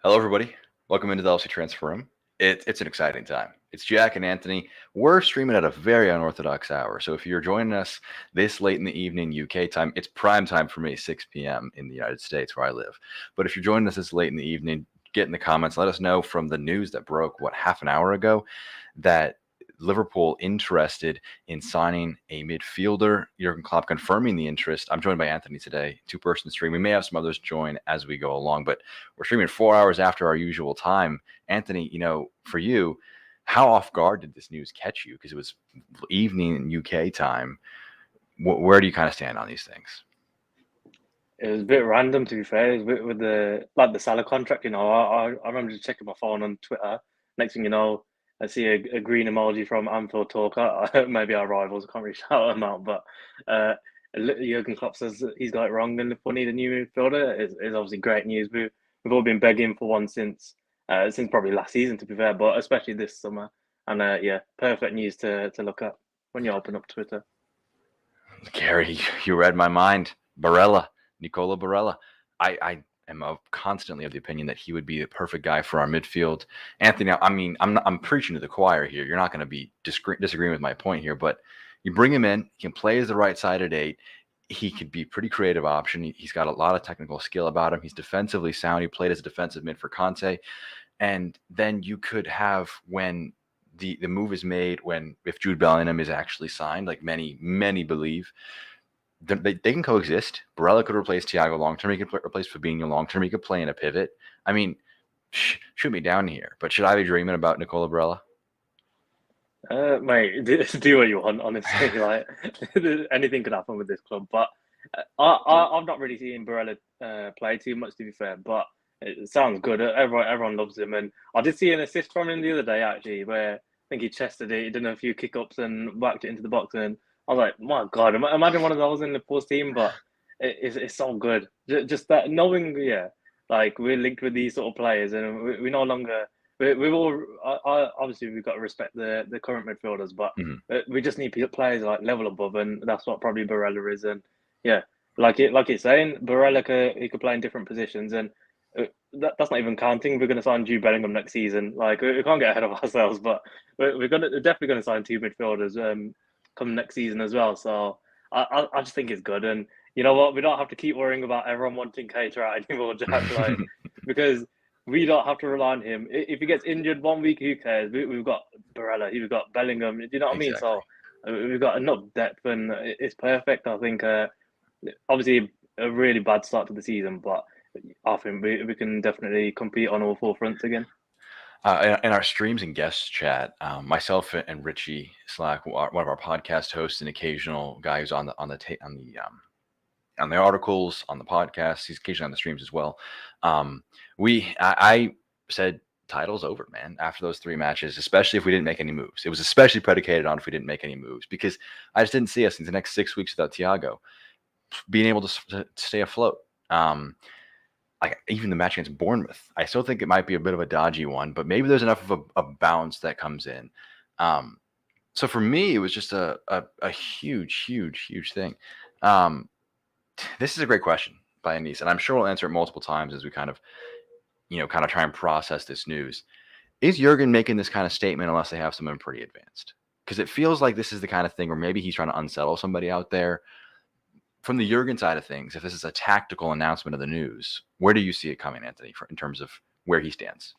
Hello, everybody. Welcome into the LFC Transfer Room. It's an exciting time. It's Jack and Anthony. We're streaming at a very unorthodox hour. So if you're joining us this late in the evening UK time, it's prime time for me, 6 p.m. in the United States where I live. But if you're joining us this late in the evening, get in the comments. Let us know from the news that broke, half an hour ago, that Liverpool interested in signing a midfielder. Jurgen Klopp confirming the interest. I'm joined by Anthony today, two-person stream. We may have some others join as we go along, but we're streaming 4 hours after our usual time. Anthony, for you, how off guard did this news catch you? Because it was evening in UK time. Where do you kind of stand on these things? It was a bit random, to be fair. It was a bit with the Salah contract. I remember just checking my phone on Twitter. Next thing you know, I see a green emoji from Anfield Talker. Maybe our rivals. I can't really shout them out, but Jurgen Klopp says that he's got it wrong and Liverpool need a new midfielder. Is obviously great news. We've all been begging for one since probably last season, to be fair, but especially this summer. And yeah, perfect news to look at when you open up Twitter. Gary, you read my mind. Nicola Barella. I am constantly of the opinion that he would be the perfect guy for our midfield. Anthony, I'm preaching to the choir here. You're not going to be disagreeing with my point here, but you bring him in, he can play as the right side at 8. He could be a pretty creative option. He's got a lot of technical skill about him. He's defensively sound. He played as a defensive mid for Conte. And then you could have, when the move is made, if Jude Bellingham is actually signed, like many believe, they can coexist. Barella could replace Thiago long term. He could replace Fabinho long term. He could play in a pivot. I mean, shoot me down here, but should I be dreaming about Nicola Barella? Mate, do what you want. Honestly, like anything could happen with this club. But I've not really seen Barella play too much, to be fair. But it sounds good. Everyone loves him, and I did see an assist from him the other day actually, where I think he chested it. He did a few kick ups and whacked it into the box, and I was like, my God, imagine one of those in the post team. But it's so good. Just that knowing, yeah, like we're linked with these sort of players, and we no longer. We've all obviously we've got to respect the current midfielders, but we just need players like level above, and that's what probably Barella is. And yeah, like it's saying, Barella he could play in different positions, and that's not even counting. We're going to sign Jude Bellingham next season. Like we can't get ahead of ourselves, but we're definitely going to sign 2 midfielders come next season as well. So I just think it's good, and you know what, we don't have to keep worrying about everyone wanting Cater out anymore, Jack. Like because we don't have to rely on him. If he gets injured 1 week, who cares? We've got Barella, we've got Bellingham. Do you know what I mean? So we've got enough depth, and it's perfect. I think, obviously, a really bad start to the season, but I think we can definitely compete on all 4 fronts again. In our streams and guests chat, myself and Richie Slack, one of our podcast hosts, an occasional guy who's on the articles, on the podcast. He's occasionally on the streams as well. I said title's over, man, after those 3 matches, especially if we didn't make any moves. It was especially predicated on if we didn't make any moves, because I just didn't see us in the next 6 weeks without Thiago being able to stay afloat. Like even the match against Bournemouth, I still think it might be a bit of a dodgy one, but maybe there's enough of a bounce that comes in. So for me, it was just a huge thing. This is a great question by Anise, and I'm sure we'll answer it multiple times as we kind of try and process this news. Is Jurgen making this kind of statement unless they have someone pretty advanced? Because it feels like this is the kind of thing where maybe he's trying to unsettle somebody out there. From the Jurgen side of things, if this is a tactical announcement of the news, where do you see it coming, Anthony, in terms of where he stands?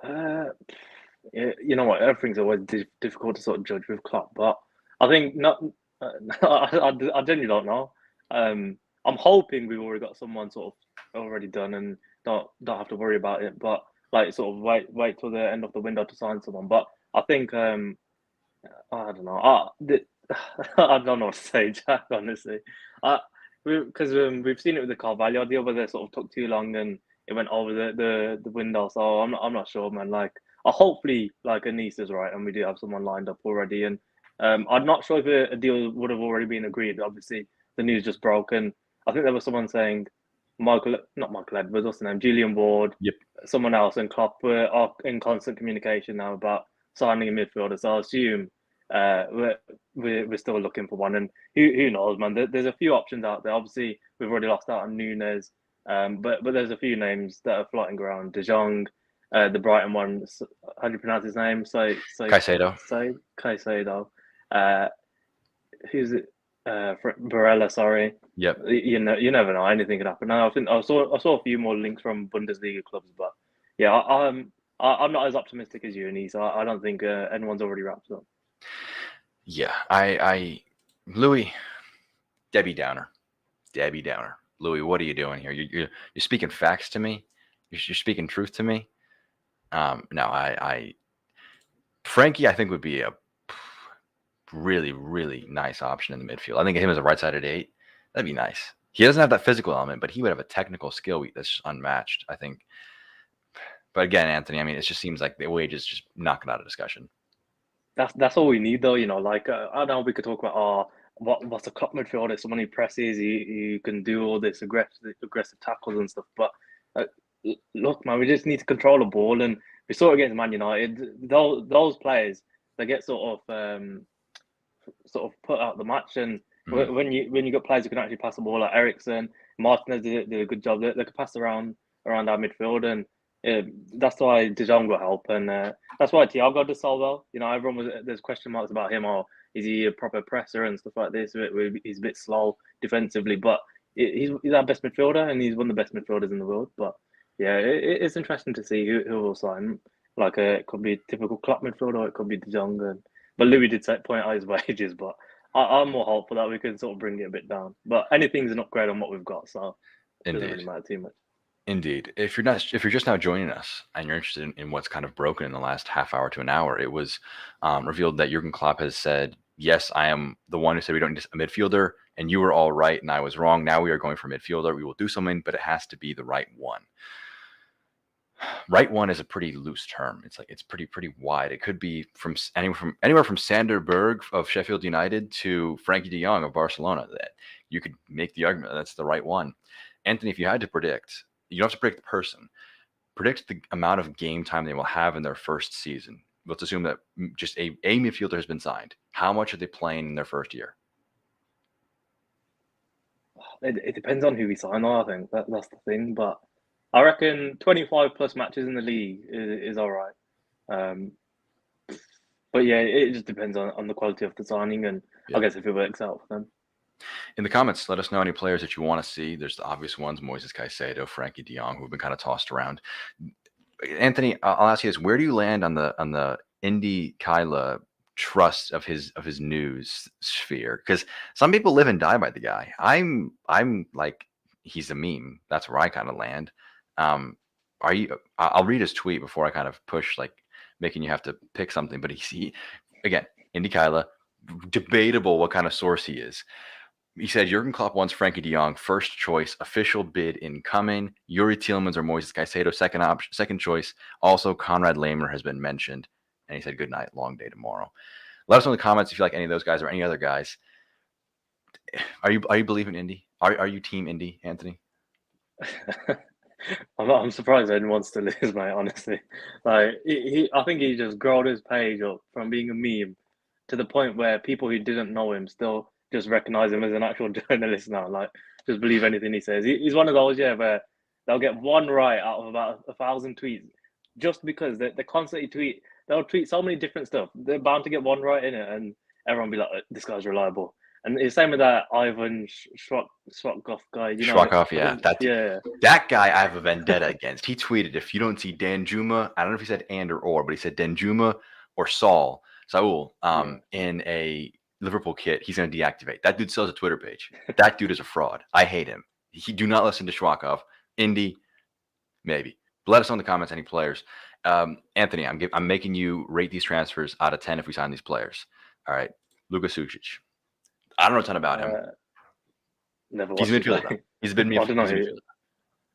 You know what? Everything's always difficult to sort of judge with Klopp, but I think not. I genuinely don't know. I'm hoping we've already got someone sort of already done and don't have to worry about it. But like sort of wait till the end of the window to sign someone. But I think I don't know. I don't know what to say, Jack. Honestly, because we've seen it with the Carvalho deal, where they sort of took too long and it went over the window. So I'm not sure, man. Like, hopefully, like Anise is right, and we do have someone lined up already. And I'm not sure if a deal would have already been agreed. Obviously, the news just broke, and I think there was someone saying not Michael Edwards, what's the name? Julian Ward, Yep. Someone else, and Klopp are in constant communication now about signing a midfielder. So I assume we're still looking for one, and who knows, man? There's a few options out there. Obviously, we've already lost out on Nunes. But there's a few names that are floating around. De Jong, the Brighton one. How do you pronounce his name? Caicedo. Caicedo. Uh, who's it? Barella. Sorry. Yep. You know, you never know. Anything could happen. No, I think I saw a few more links from Bundesliga clubs, but yeah, I'm not as optimistic as you, and so I don't think anyone's already wrapped up. Yeah, I Louis, Debbie Downer. Louis, what are you doing here? You're speaking facts to me. You're speaking truth to me. No, I Frankie, I think would be a really, really nice option in the midfield. I think him as a right-sided 8, that'd be nice. He doesn't have that physical element, but he would have a technical skill that's just unmatched, I think. But again, Anthony, I mean, it just seems like the wage is just knocking out of discussion. That's all we need, though. You know, like I know we could talk about what's a Klopp midfielder? Someone who presses, you can do all this aggressive tackles and stuff. But look, man, we just need to control the ball, and we saw it against Man United. Those players, they get sort of put out the match, and when you got players who can actually pass the ball, like Ericsson, Martinez did a good job. They could pass around our midfield, and that's why De Jong got help, and that's why Thiago does so well. You know, there's question marks about him, or is he a proper presser and stuff like this? He's a bit slow defensively, but he's our best midfielder, and he's one of the best midfielders in the world. But yeah, it's interesting to see who will sign. Like it could be a typical Klopp midfielder, or it could be De Jong. But Louis did point out his wages, but I'm more hopeful that we can sort of bring it a bit down. But anything's an upgrade on what we've got, so it doesn't really matter too much. Indeed. If you're just now joining us and you're interested in what's kind of broken in the last half hour to an hour, it was revealed that Jurgen Klopp has said, yes, I am the one who said we don't need a midfielder, and you were all right and I was wrong. Now we are going for midfielder. We will do something, but it has to be the right one. Right one is a pretty loose term. It's pretty wide. It could be from anywhere from Sander Berg of Sheffield United to Frankie de Jong of Barcelona. That you could make the argument that that's the right one. Anthony, if you had to predict, you don't have to predict the person. Predict the amount of game time they will have in their first season. Let's assume that just a midfielder has been signed. How much are they playing in their first year? It depends on who we sign, though. I think that's the thing. But I reckon 25 plus matches in the league is all right. But yeah, it just depends on the quality of the signing, and I guess if it works out for them. In the comments, let us know any players that you want to see. There's the obvious ones, Moises Caicedo, Frankie de Jong, who have been kind of tossed around. Anthony, I'll ask you this. Where do you land on the Indy Kyla trust of his news sphere? Because some people live and die by the guy. I'm like, he's a meme. That's where I kind of land. I'll read his tweet before I kind of push, like, making you have to pick something. But he again, Indy Kyla, debatable what kind of source he is. He said Jurgen Klopp wants Frankie de Jong first choice, official bid incoming. Yuri Tielemans or Moises Caicedo second choice. Also, Conrad Lamer has been mentioned, and he said good night, long day tomorrow. Let us know in the comments if you like any of those guys or any other guys. Are you believing Indy? Are you team Indy, Anthony? I'm surprised anyone still is, mate. Honestly, like I think he just growed his page up from being a meme to the point where people who didn't know him still just recognize him as an actual journalist now. Like, just believe anything he says. He's one of those, where they'll get one right out of about 1,000 tweets, just because they constantly tweet. They'll tweet so many different stuff. They're bound to get one right in it, and everyone will be like, "This guy's reliable." And it's same with that Ivan Schwatkov guy. You know, Schwatkov, yeah. That guy I have a vendetta against. He tweeted, if you don't see Danjuma, I don't know if he said and or, but he said Danjuma or Saul in a Liverpool kit, he's going to deactivate. That dude sells a Twitter page. That dude is a fraud. I hate him. Do not listen to Schwatkov. Indy, maybe. But let us know in the comments any players. Anthony, I'm making you rate these transfers out of 10 if we sign these players. All right. Luka Sucic. I don't know a ton about him. Never He's a midfielder. He's been midfielder.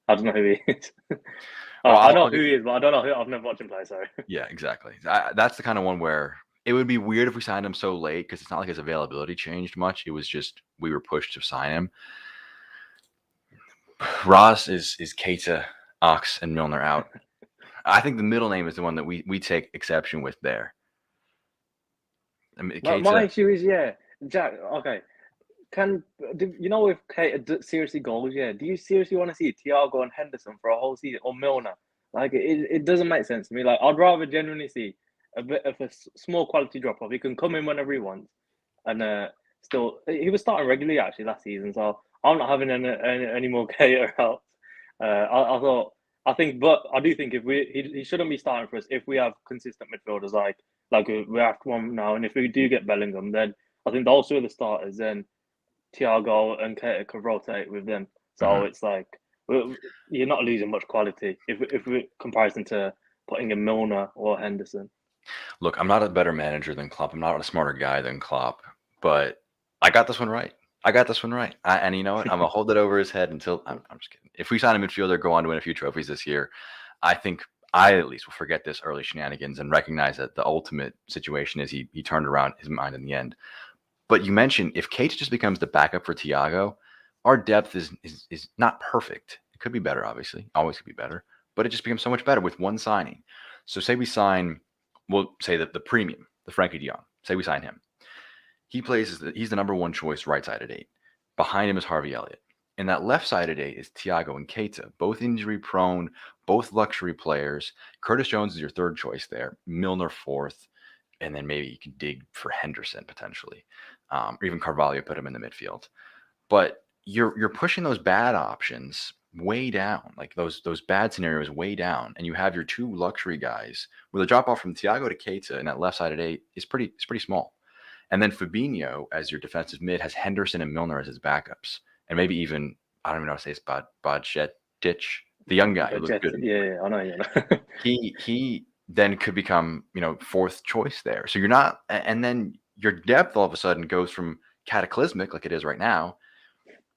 I don't know who he is. I know who he is, but I don't know who. I've never watched him play. Sorry. Yeah, exactly. That's the kind of one where it would be weird if we signed him so late, because it's not like his availability changed much. It was just we were pushed to sign him. Ross is Keita, Ox, and Milner out. I think the middle name is the one that we take exception with there. I mean, my issue is, Jack. Okay, you know if Keita seriously goes? Yeah. Do you seriously want to see Thiago and Henderson for a whole season or Milner? Like it doesn't make sense to me. Like I'd rather genuinely see a bit of a small quality drop off. He can come in whenever he wants, and still he was starting regularly actually last season. So I'm not having any more Keita out. I think, but I do think if he shouldn't be starting for us if we have consistent midfielders like we have one now, and if we do get Bellingham, then I think those two are the starters. Then Thiago and Keita could rotate with them. So it's like you're not losing much quality if we comparison to putting in Milner or Henderson. Look, I'm not a better manager than Klopp. I'm not a smarter guy than Klopp, but I got this one right. And you know what? I'm gonna hold it over his head until I'm just kidding. If we sign a midfielder, go on to win a few trophies this year, I think I at least will forget this early shenanigans and recognize that the ultimate situation is he turned around his mind in the end. But you mentioned if Keita just becomes the backup for Thiago, our depth is not perfect. It could be better, obviously. Always could be better. But it just becomes so much better with one signing. So say we sign, we'll say that the premium, the Frankie de Jong. Say we sign him. He's the number one choice right side at 8. Behind him is Harvey Elliott. And that left side at 8 is Thiago and Keita, both injury prone, both luxury players. Curtis Jones is your third choice there. Milner fourth. And then maybe you can dig for Henderson potentially, or even Carvalho, put him in the midfield. But you're pushing those bad options way down, like those bad scenarios way down, and you have your two luxury guys. With a drop off from Thiago to Keita and that left side at 8 is pretty small. And then Fabinho as your defensive mid has Henderson and Milner as his backups, and maybe even I don't even know how to say it's Bajcetic, the young guy who looked good. Yeah, I know. Yeah. he then could become, fourth choice there. So you're not, and then your depth all of a sudden goes from cataclysmic, like it is right now,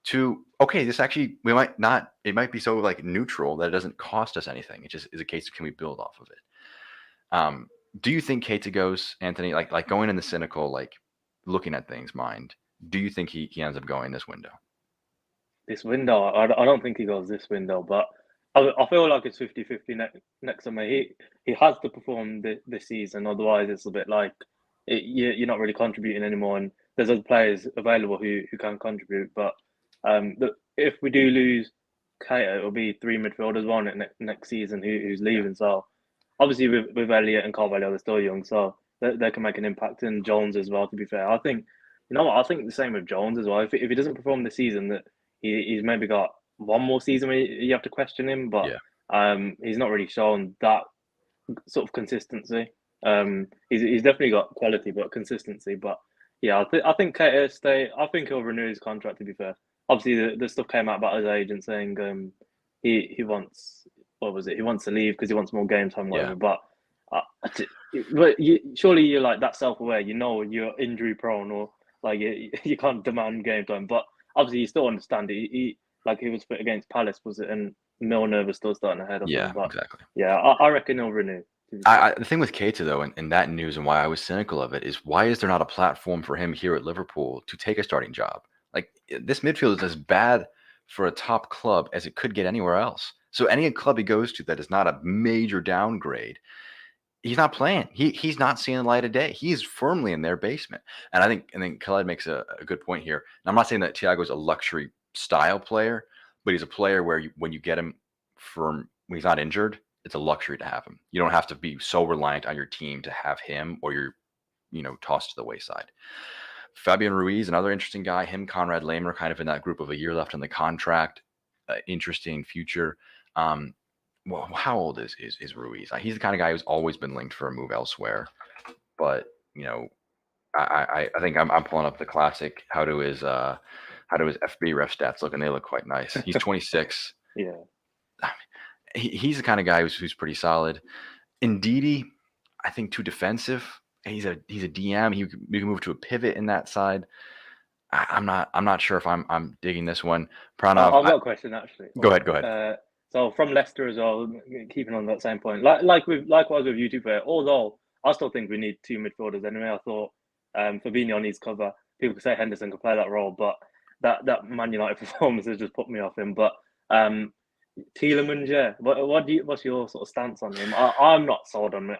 to, okay, this actually, it might be so like neutral that it doesn't cost us anything. It just is a case of can we build off of it? Do you think Keita goes, Anthony, like going in the cynical, like looking at things mind, do you think he ends up going this window? This window, I don't think he goes this window, but I feel like it's 50-50 next summer. He has to perform this season, otherwise it's a bit like you're not really contributing anymore. And there's other players available who can contribute. But if we do lose Keita, it'll be 3 midfielders on next season who's leaving. So obviously with Elliott and Carvalho, they're still young, so they can make an impact. And Jones as well. To be fair, I think I think the same with Jones as well. If he doesn't perform this season, that he's maybe got one more season where you have to question him, but he's not really shown that sort of consistency. He's definitely got quality, but consistency. But yeah, I think Keita stay. I think he'll renew his contract. To be fair, obviously the stuff came out about his agent saying he wants, what was it? He wants to leave because he wants more game time, whatever. But surely you're like that self-aware. You're injury prone, or like you can't demand game time, but obviously, you still understand it. He was fit against Palace, was it? And Milner was still starting ahead of him. But exactly. Yeah, I reckon he'll renew. The thing with Keita, though, and that news and why I was cynical of it is why is there not a platform for him here at Liverpool to take a starting job? Like, this midfield is as bad for a top club as it could get anywhere else. So any club he goes to that is not a major downgrade, he's not playing. He's not seeing the light of day. He's firmly in their basement. And I think Khaled makes a good point here. And I'm not saying that Thiago's a luxury style player, but he's a player where when you get him when he's not injured, it's a luxury to have him. You don't have to be so reliant on your team to have him, or you're, tossed to the wayside. Fabian Ruiz, another interesting guy. Him, Conrad Lamer, kind of in that group of a year left on the contract. Interesting future. Well, how old is Ruiz? He's the kind of guy who's always been linked for a move elsewhere. But I think I'm pulling up the classic. How do his FB ref stats look? And they look quite nice. He's 26. Yeah, he's the kind of guy who's pretty solid. Ndidi, I think too defensive. He's a DM. You can move to a pivot in that side. I'm not sure if I'm digging this one. Pranav, I've got a question actually. Go ahead. So from Leicester as well, keeping on that same point, likewise with you two, although I still think we need 2 midfielders anyway. I thought Fabinho needs cover. People could say Henderson could play that role, but that Man United performance has just put me off him. But Tielemans, yeah. What's your sort of stance on him? I'm not sold on him.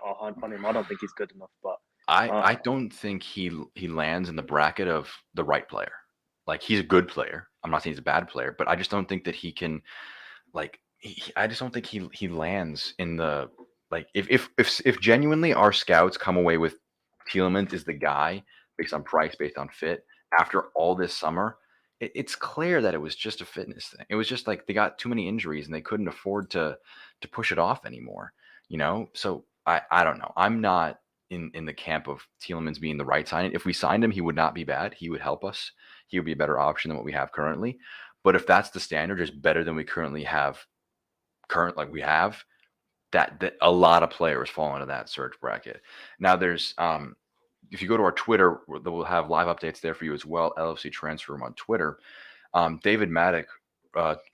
I don't think he's good enough. But I don't think he lands in the bracket of the right player. Like, he's a good player. I'm not saying he's a bad player, but I just don't think that he can, like, I just don't think he lands in the, like, if genuinely our scouts come away with Tielemans is the guy based on price, based on fit, after all this summer, it's clear that it was just a fitness thing. It was just like they got too many injuries and they couldn't afford to push it off anymore, you know? So I don't know. I'm not in the camp of Tielemans being the right signing. If we signed him, he would not be bad. He would help us. He would be a better option than what we have currently. But if that's the standard, just better than we currently have, like we have, that a lot of players fall into that search bracket. Now there's if you go to our Twitter, we'll have live updates there for you as well. LFC Transfer Room on Twitter. David Maddock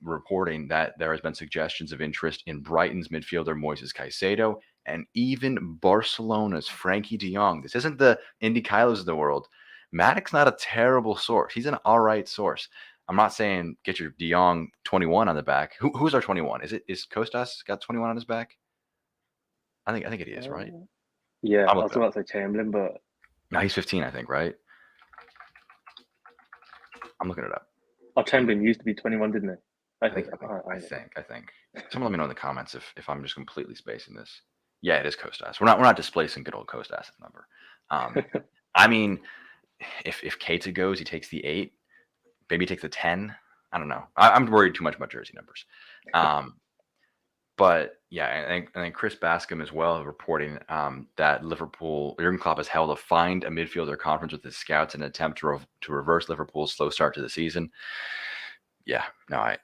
reporting that there has been suggestions of interest in Brighton's midfielder Moises Caicedo and even Barcelona's Frankie de Jong. This isn't the Indy Kylos of the world. Maddock's not a terrible source. He's an all right source. I'm not saying get your de Jong 21 on the back. Who's our 21? Is Kostas got 21 on his back? I think it is, right? Yeah, I was about to say Chamberlain, but no, he's 15, I think, right? I'm looking it up. Oh, Chamberlain used to be 21, didn't he? I think. Someone let me know in the comments if I'm just completely spacing this. Yeah, it is Kostas. We're not displacing good old Kostas' number. I mean, if Keita goes, he takes the 8. Maybe he takes the 10. I don't know. I'm worried too much about jersey numbers. But yeah, and then Kris Bascom as well reporting that Jurgen Klopp has held a find a midfielder conference with his scouts in an attempt to reverse Liverpool's slow start to the season. Yeah, no,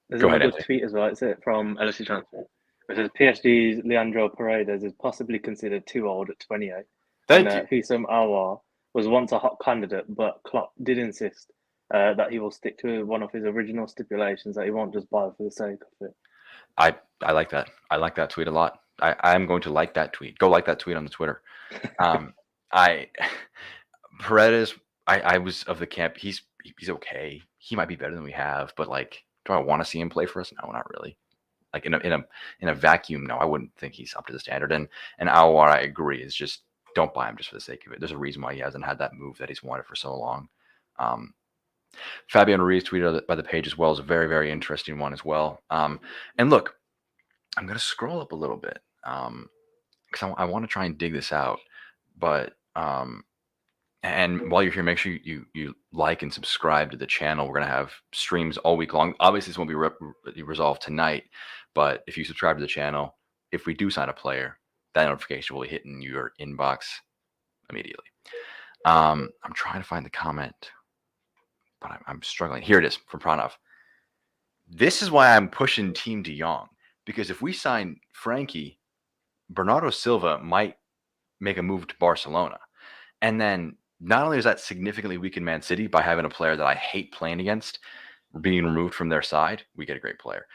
there's a good tweet as well. It's from LFC Transfer. It says PSG's Leandro Paredes is possibly considered too old at 28. Thank you. Husam Aouar was once a hot candidate, but Klopp did insist that he will stick to one of his original stipulations, that he won't just buy for the sake of it. I like that. I like that tweet a lot. I'm going to like that tweet. Go like that tweet on the Twitter. Paredes, I was of the camp. He's okay. He might be better than we have, but like, do I want to see him play for us? No, not really. Like in a vacuum, no, I wouldn't think he's up to the standard. And Aouar, I agree, is just don't buy him just for the sake of it. There's a reason why he hasn't had that move that he's wanted for so long. Fabian Ruiz tweeted by the page as well is a very, very interesting one as well. And look, I'm going to scroll up a little bit because I want to try and dig this out. But and while you're here, make sure you like and subscribe to the channel. We're going to have streams all week long. Obviously, this won't be resolved tonight, but if you subscribe to the channel, if we do sign a player, that notification will be hitting your inbox immediately. I'm trying to find the comment, but I'm struggling. Here it is from Pranav. This is why I'm pushing Team de Jong, because if we sign Frankie, Bernardo Silva might make a move to Barcelona. And then not only does that significantly weaken Man City by having a player that I hate playing against being removed from their side, we get a great player.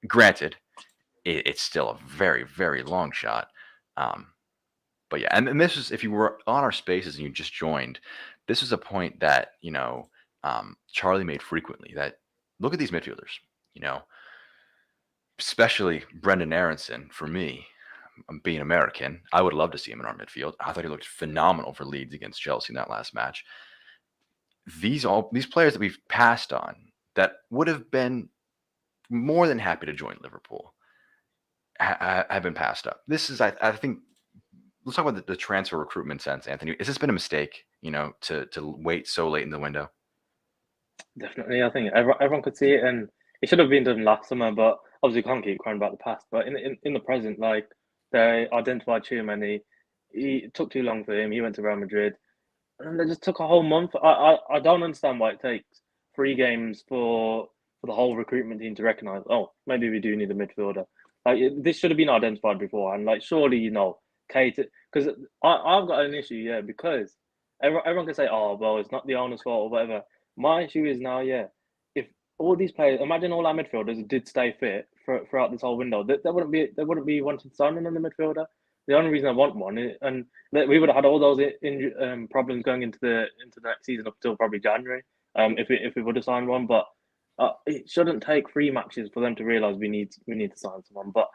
Granted, it's still a very, very long shot. But yeah, and this is, if you were on our spaces and you just joined, this is a point that, Charlie made frequently, that look at these midfielders, especially Brendan Aronson. For me, being American, I would love to see him in our midfield. I thought he looked phenomenal for Leeds against Chelsea in that last match. These players that we've passed on that would have been more than happy to join Liverpool have been passed up. This is, I think, let's talk about the transfer recruitment sense, Anthony. Has this been a mistake, to wait so late in the window? Definitely. I think everyone could see it, and it should have been done last summer, but obviously can't keep crying about the past. But in the present, like, they identified Tchouaméni, he took too long for him. He went to Real Madrid, and they just took a whole month. I don't understand why it takes 3 games for the whole recruitment team to recognise, oh, maybe we do need a midfielder. Like, this should have been identified before, and like, surely, Kate, because I've got an issue, yeah, because everyone can say, oh, well, it's not the owner's fault or whatever. My issue is now, if all these players, imagine all our midfielders did stay fit throughout this whole window, they wouldn't be wanting to sign in the midfielder. The only reason I want one, and we would have had all those problems going into the next season up till probably January, if we would have signed one. But it shouldn't take 3 matches for them to realise we need to sign someone. But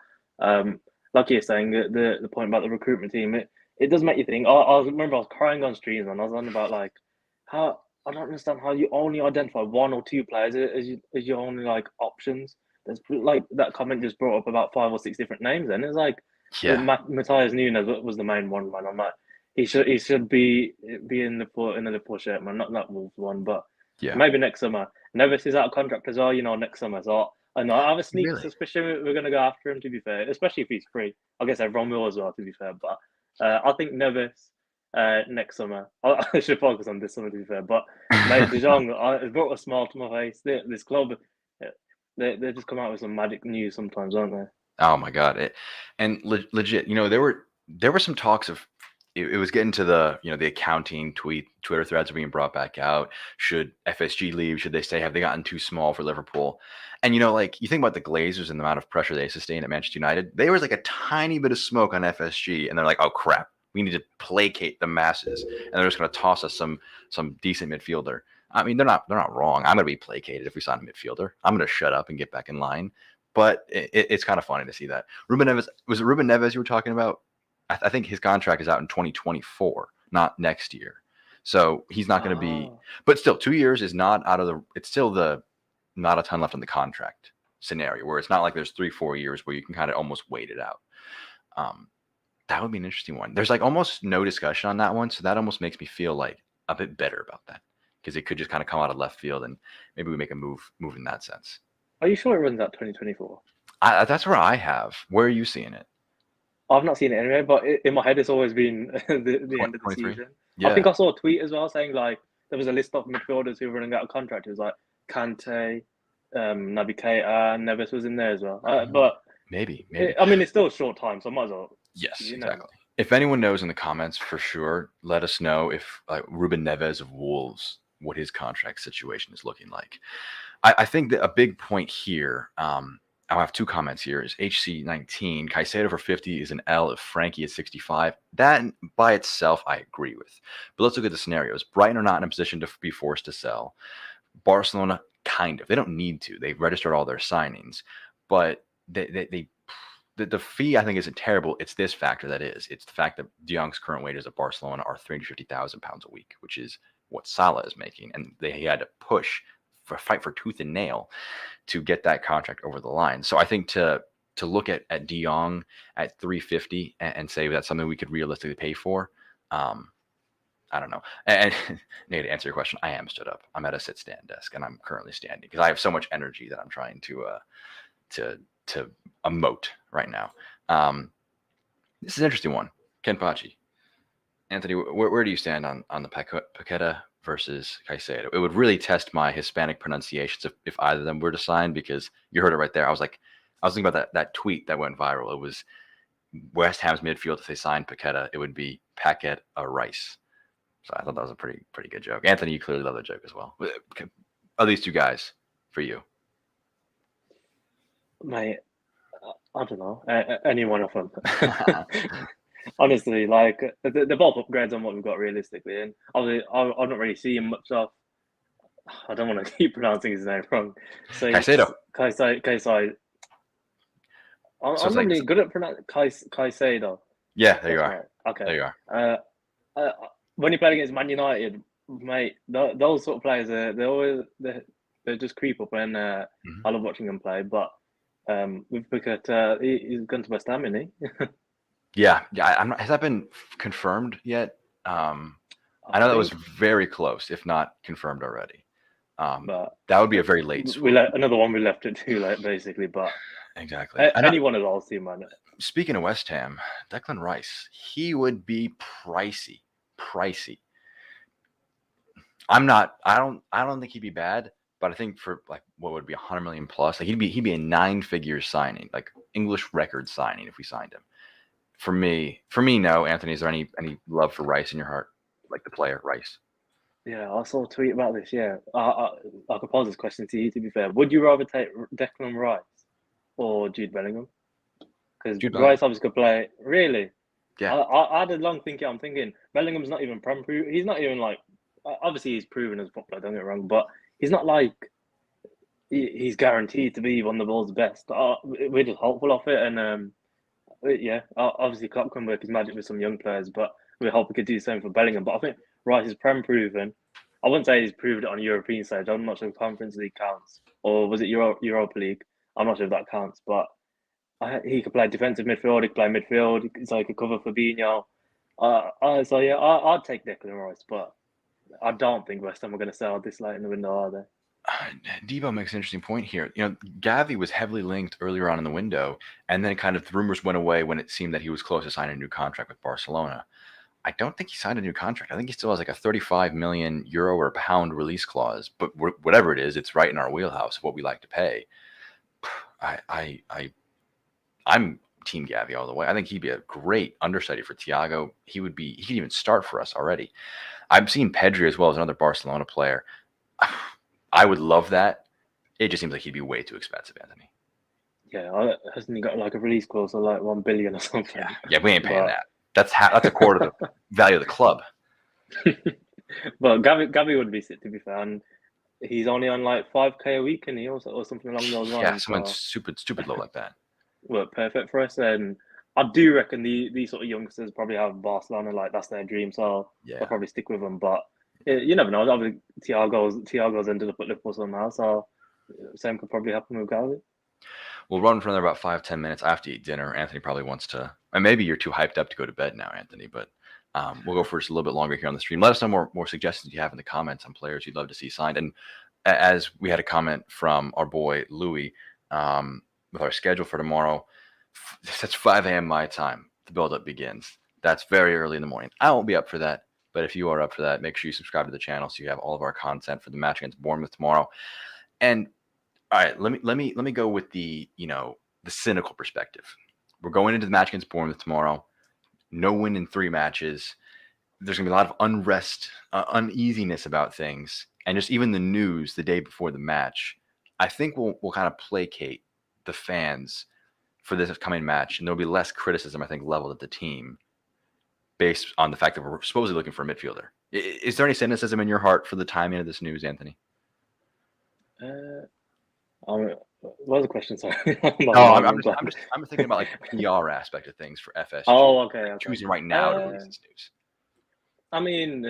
like you're saying, the point about the recruitment team, it does make you think. I remember I was crying on streams and I was on about like how I don't understand how you only identify one or two players as your only like options. There's like that comment just brought up about 5 or 6 different names, and it's like Yeah, Matthias Nunes was the main one, man. I'm like he should be in the Liverpool shirt, man, not that Wolves one, but yeah. maybe next summer. Neves is out of contract as well, next summer. So I know I have a sneaky Really? suspicion we're going to go after him. To be fair, especially if he's free, I guess everyone will as well. To be fair, but I think Neves next summer. I should focus on this summer. To be fair, but mate, De Jong, it brought a smile to my face. This club, they just come out with some magic news sometimes, aren't they? Oh my God! And legit, there were some talks of it was getting to the accounting Twitter threads are being brought back out. Should FSG leave? Should they stay? Have they gotten too small for Liverpool? And like you think about the Glazers and the amount of pressure they sustained at Manchester United. There was like a tiny bit of smoke on FSG, and they're like, oh crap, we need to placate the masses, and they're just going to toss us some decent midfielder. I mean, they're not wrong. I'm going to be placated if we sign a midfielder. I'm going to shut up and get back in line. But it's kind of funny to see that. Ruben Neves, was it Ruben Neves you were talking about? I think his contract is out in 2024, not next year. So he's not going to be, but still 2 years is not out of it's still not a ton left on the contract scenario where it's not like there's 3-4 years where you can kind of almost wait it out. That would be an interesting one. There's like almost no discussion on that one. So that almost makes me feel like a bit better about that because it could just kind of come out of left field and maybe we make a move in that sense. Are you sure it runs out 2024? That's where I have. Where are you seeing it? I've not seen it anyway, but in my head, it's always been the end of the season. Yeah. I think I saw a tweet as well saying like there was a list of midfielders who were running out of contract. It was like Kante, Naby Keita, Neves was in there as well. But maybe. I mean, it's still a short time, so I might as well. Yes, exactly. If anyone knows in the comments for sure, let us know if Ruben Neves of Wolves, what his contract situation is looking like. I think that a big point here, I'll have 2 comments here, is HC19. Caicedo for 50 is an L if Frankie is 65. That by itself, I agree with. But let's look at the scenarios. Brighton are not in a position to be forced to sell. Barcelona, kind of. They don't need to. They've registered all their signings. But the fee, I think, isn't terrible. It's this factor that is. It's the fact that De Jong's current wages at Barcelona are £350,000 a week, which is what Salah is making. And he had to fight for tooth and nail to get that contract over the line. So I think to look at De Jong at 350 and say that's something we could realistically pay for, I don't know. And Nate, to answer your question, I am stood up. I'm at a sit-stand desk, and I'm currently standing because I have so much energy that I'm trying to emote right now. This is an interesting one. Ken Pachi. Anthony, where do you stand on the Paqueta versus Caicedo? It would really test my Hispanic pronunciations if either of them were to sign, because you heard it right there. I was thinking about that tweet that went viral. It was West Ham's midfield. If they signed Paqueta, it would be Paquet a Rice. So I thought that was a pretty good joke. Anthony, you clearly love the joke as well. Are these 2 guys for you? Mate, I don't know. Any one of them. Honestly, like they're both upgrades on what we've got realistically, and obviously I'm not really seeing much of. I don't want to keep pronouncing his name wrong. So Caicedo. Caicedo. I'm really good at pronouncing Caicedo. Yeah, there you are. Right. Okay, there you are. When he played against Man United, mate, those sort of players they just creep up, and I love watching them play. But with Pickett, he's gone to West Ham, isn't he? Yeah. Has that been confirmed yet? I know that was very close, if not confirmed already. But that would be a very late swoop. Another one we left it too late, basically. But exactly. Any one of those two, man. Speaking of West Ham, Declan Rice, he would be pricey. I don't think he'd be bad, but I think for like what would be 100 million plus, like he'd be a 9-figure signing, like English record signing if we signed him. For me, no. Anthony, is there any love for Rice in your heart, like the player Rice? Yeah, I saw a tweet about this. Yeah, I could pose this question to you. To be fair, would you rather take Declan Rice or Jude Bellingham? Because Rice obviously could play. Really? Yeah. I had a long thinking. I'm thinking Bellingham's not even prem proof. He's not even like. Obviously, he's proven as popular. Don't get me wrong, but he's not like. He's guaranteed to be one of the world's best. We're just hopeful of it, and yeah, obviously Klopp can work his magic with some young players, but we hope we could do the same for Bellingham. But I think Rice is prem proven. I wouldn't say he's proved it on a European stage. I'm not sure if Conference League counts, or was it Europa League? I'm not sure if that counts, but he could play defensive midfield. He could play midfield. So he could cover Fabinho. So yeah, I'd take Declan Rice, but I don't think West Ham are going to sell this late in the window, are they? Debo makes an interesting point here. Gavi was heavily linked earlier on in the window, and then kind of the rumors went away when it seemed that he was close to signing a new contract with Barcelona. I don't think he signed a new contract. I think he still has like a 35 million euro or pound release clause. But whatever it is, it's right in our wheelhouse of what we like to pay. I'm Team Gavi all the way. I think he'd be a great understudy for Thiago. He could even start for us already. I've seen Pedri as well as another Barcelona player. I would love that. It just seems like he'd be way too expensive, Anthony. Yeah, hasn't he got like a release clause of like 1 billion or something? Yeah, we ain't paying that. That's a quarter of the value of the club. But Gavi would be sick, to be fair. And he's only on like 5K a week, and he also or something along those lines. Yeah, something stupid low like that. Work perfect for us. And I do reckon these sort of youngsters probably have Barcelona, like that's their dream. So they'll probably stick with them. But you never know. Obviously, Thiago's ended up at Liverpool somehow. So same could probably happen with Gavi. We'll run for another about 5-10 minutes. I have to eat dinner. Anthony probably wants to. And maybe you're too hyped up to go to bed now, Anthony. But we'll go for just a little bit longer here on the stream. Let us know more suggestions you have in the comments on players you'd love to see signed. And as we had a comment from our boy Louis with our schedule for tomorrow, that's 5 a.m. my time. The build-up begins. That's very early in the morning. I won't be up for that. But if you are up for that, make sure you subscribe to the channel so you have all of our content for the match against Bournemouth tomorrow. And all right, let me go with the cynical perspective. We're going into the match against Bournemouth tomorrow. No win in 3 matches. There's gonna be a lot of unrest, uneasiness about things, and just even the news the day before the match. I think we'll kind of placate the fans for this coming match, and there'll be less criticism, I think, leveled at the team based on the fact that we're supposedly looking for a midfielder. Is there any cynicism in your heart for the timing of this news, Anthony? What was the question? Sorry. I'm thinking about like the PR aspect of things for FSG. Oh, okay. Choosing right now to release this news. I mean,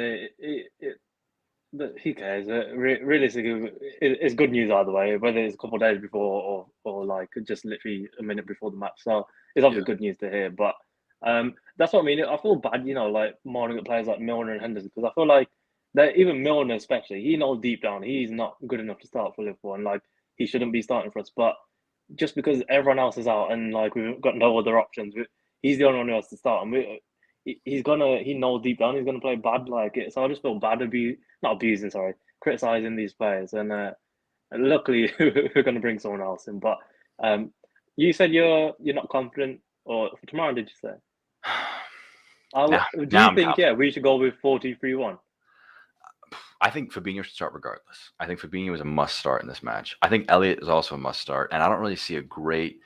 who cares? Realistically, it's good news either way, whether it's a couple of days before or like just literally a minute before the match. So it's obviously good news to hear. But that's what I mean. I feel bad, like mourning at players like Milner and Henderson, because I feel like that even Milner, especially, he knows deep down he's not good enough to start for Liverpool, and like he shouldn't be starting for us. But just because everyone else is out and like we've got no other options, he's the only one who has to start, and he knows deep down he's gonna play bad like it. So I just feel bad criticizing these players. And luckily we're gonna bring someone else in. But you said you're not confident, or for tomorrow, did you say? Do you think we should go with 4-2-3-1? I think Fabinho should start regardless. I think Fabinho is a must start in this match. I think Elliott is also a must start, and I don't really see a great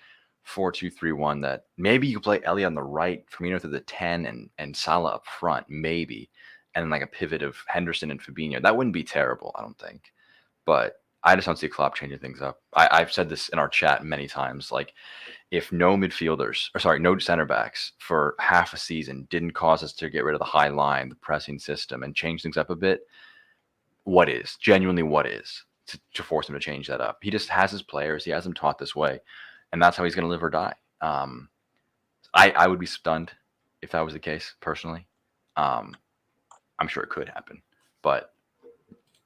4-2-3-1 that maybe you could play Elliott on the right, Firmino to the 10, and Salah up front, maybe, and then like a pivot of Henderson and Fabinho. That wouldn't be terrible, I don't think. But I just don't see Klopp changing things up. I've said this in our chat many times. Like, if no center backs for half a season didn't cause us to get rid of the high line, the pressing system, and change things up a bit, what is to force him to change that up? He just has his players. He has them taught this way, and that's how he's going to live or die. I would be stunned if that was the case, personally. I'm sure it could happen, but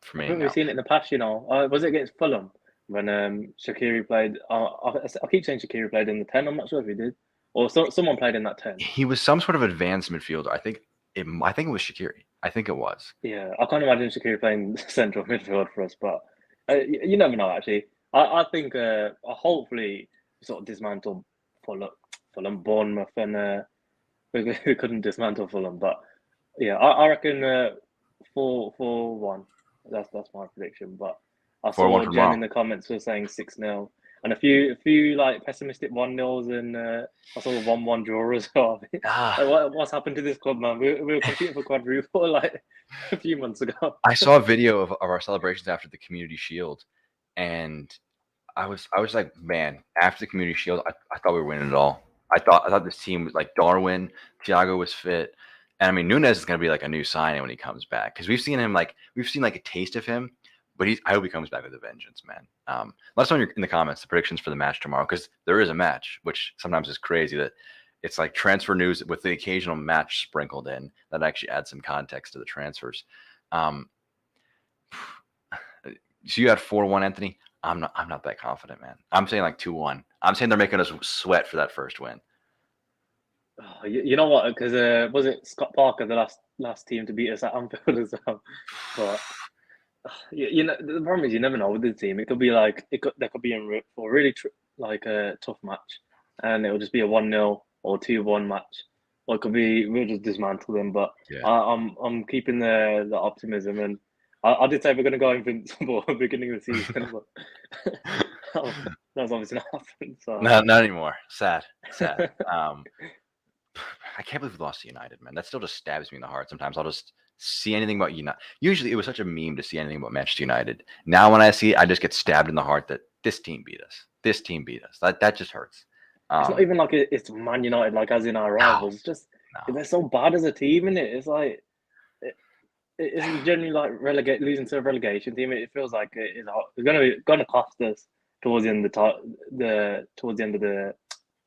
for me, I think we've seen it in the past. Was it against Fulham when Shaqiri played? I keep saying Shaqiri played in the 10. I'm not sure if he did, or someone played in that 10. He was some sort of advanced midfielder. I think it was Shaqiri. I think it was. Yeah, I can't imagine Shaqiri playing central midfield for us, but you never know. Actually, I think hopefully sort of dismantle Fulham, Bournemouth, and we couldn't dismantle Fulham. But yeah, I reckon 4-4-1. That's my prediction. But I saw Jen in the comments was saying 6-0. And a few like pessimistic 1-0s, and I saw a 1-1 draw as well. What's happened to this club, man? We were competing for quadruple like a few months ago. I saw a video of our celebrations after the Community Shield, and I was like, man, after the Community Shield, I thought we were winning it all. I thought this team was like Darwin, Thiago was fit. And I mean, Nunes is going to be like a new signing when he comes back because we've seen like a taste of him, but I hope he comes back with a vengeance, man. Let us know in the comments the predictions for the match tomorrow because there is a match, which sometimes is crazy that it's like transfer news with the occasional match sprinkled in that actually adds some context to the transfers. So you had 4-1, Anthony. I'm not that confident, man. I'm saying like 2-1. I'm saying they're making us sweat for that first win. Oh, you know what? Because was it Scott Parker, the last team to beat us at Anfield as well? But you know, the problem is you never know with the team. It could be like they could be in for a really like a tough match, and it will just be a 1-0 or 2-1 match, or it could be we'll just dismantle them. But Yeah. I'm keeping the optimism, and I did say we're going to go invincible at the beginning of the season, but that's obviously not happened. So No, not anymore. Sad. I can't believe we lost to United, man. That still just stabs me in the heart. Sometimes I'll just see anything about United. Usually it was such a meme to see anything about Manchester United. Now when I see it, I just get stabbed in the heart that this team beat us. This team beat us. That just hurts. it's not even like it's Man United, like as in our rivals. It's just they're so bad as a team, isn't it? It's like it's generally like losing to a relegation team. It feels like it's going to cost us towards the end of the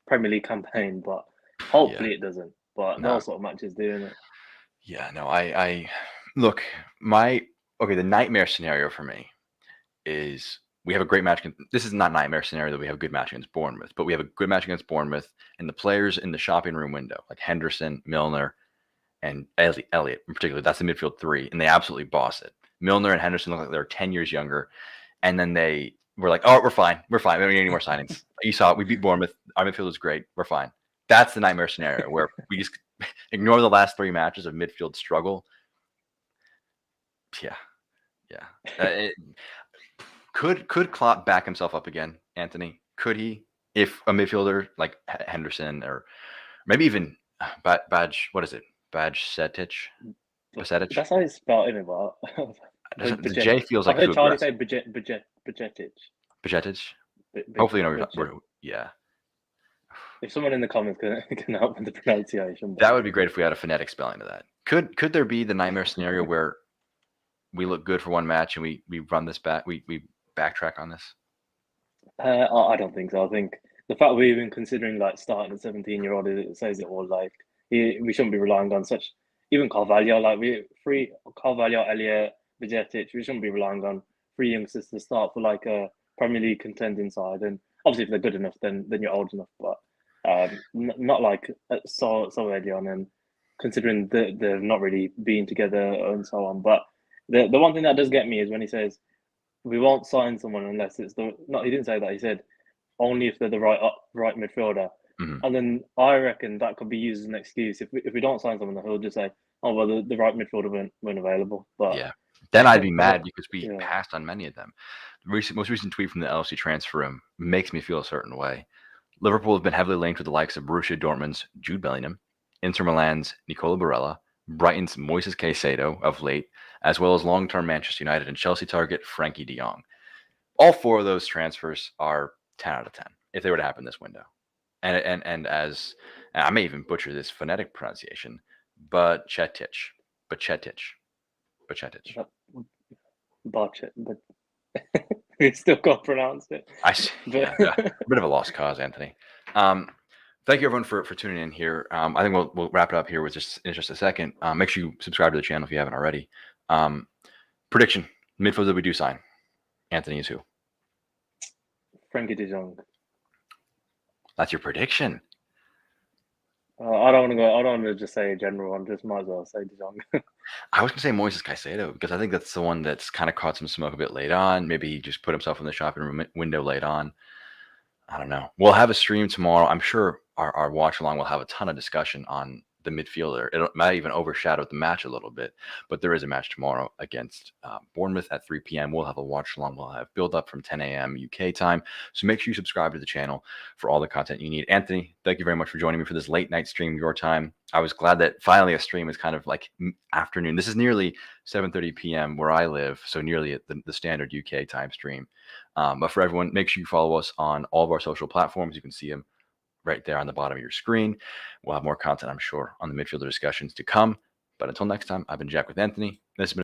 Premier League campaign, but hopefully it doesn't. But those sort of matches doing it. Yeah, no, I look, the nightmare scenario for me is we have a great match. This is not a nightmare scenario that we have a good match against Bournemouth, but we have a good match against Bournemouth, and the players in the shopping room window, like Henderson, Milner, and Elliott in particular, that's the midfield three, and they absolutely boss it. Milner and Henderson look like they're 10 years younger, and then they were like, oh, we're fine. We don't need any more signings. You saw it. We beat Bournemouth. Our midfield is great. We're fine. That's the nightmare scenario where we just ignore the last 3 matches of midfield struggle. Yeah. Could Klopp back himself up again, Anthony? Could he? If a midfielder like Henderson or maybe even Badge, what is it? Badge-Setic? That's how it's spelled, isn't it? But the J feels like I heard Charlie say Bajetic. Bajetic? Hopefully, you know, yeah. If someone in the comments can help with the pronunciation. That would be great if we had a phonetic spelling to that. Could there be the nightmare scenario where we look good for one match and we run this back, we backtrack on this? I don't think so. I think the fact we're even considering like starting a 17-year-old, it says it all. Like we shouldn't be relying on such even Carvalho. Like Carvalho, Elliott, Bajetic. We shouldn't be relying on 3 youngsters to start for like a Premier League contending side. And obviously, if they're good enough, then you're old enough. But not like so early on, and considering they've not really been together and so on. But the one thing that does get me is when he says we won't sign someone unless it's he didn't say that. He said only if they're the right midfielder. Mm-hmm. And then I reckon that could be used as an excuse if we don't sign someone, then he'll just say, "Oh well, the right midfielder weren't available." But yeah, then I'd be mad because we passed on many of them. The most recent tweet from the LFC transfer room makes me feel a certain way. Liverpool have been heavily linked with the likes of Borussia Dortmund's Jude Bellingham, Inter Milan's Nicola Barella, Brighton's Moises Caicedo of late, as well as long-term Manchester United and Chelsea target Frankie de Jong. All 4 of those transfers are 10 out of 10 if they were to happen this window. And as I may even butcher this phonetic pronunciation, but Bacetic. But we still can't pronounce it. I see. Yeah, a bit of a lost cause, Anthony. Thank you everyone for tuning in here. I think we'll wrap it up here with in just a second. Make sure you subscribe to the channel if you haven't already. Prediction: midfielder that we do sign. Anthony is who? Frankie de Jong. That's your prediction. I don't want to just say a general one. Just might as well say de Jong. I was gonna say Moises Caicedo because I think that's the one that's kind of caught some smoke a bit late on. Maybe he just put himself in the shopping room window late on. I don't know. We'll have a stream tomorrow. I'm sure our watch along will have a ton of discussion on the midfielder. It might even overshadow the match a little bit, but there is a match tomorrow against Bournemouth at 3 p.m. We'll have a watch along. We'll have build up from 10 a.m. UK time. So make sure you subscribe to the channel for all the content you need. Anthony, thank you very much for joining me for this late night stream your time. I was glad that finally a stream is kind of like afternoon. This is nearly 7:30 p.m. where I live, so nearly at the standard UK time stream. But for everyone, make sure you follow us on all of our social platforms. You can see them right there on the bottom of your screen. We'll have more content, I'm sure, on the midfielder discussions to come. But until next time, I've been Jack with Anthony. This has been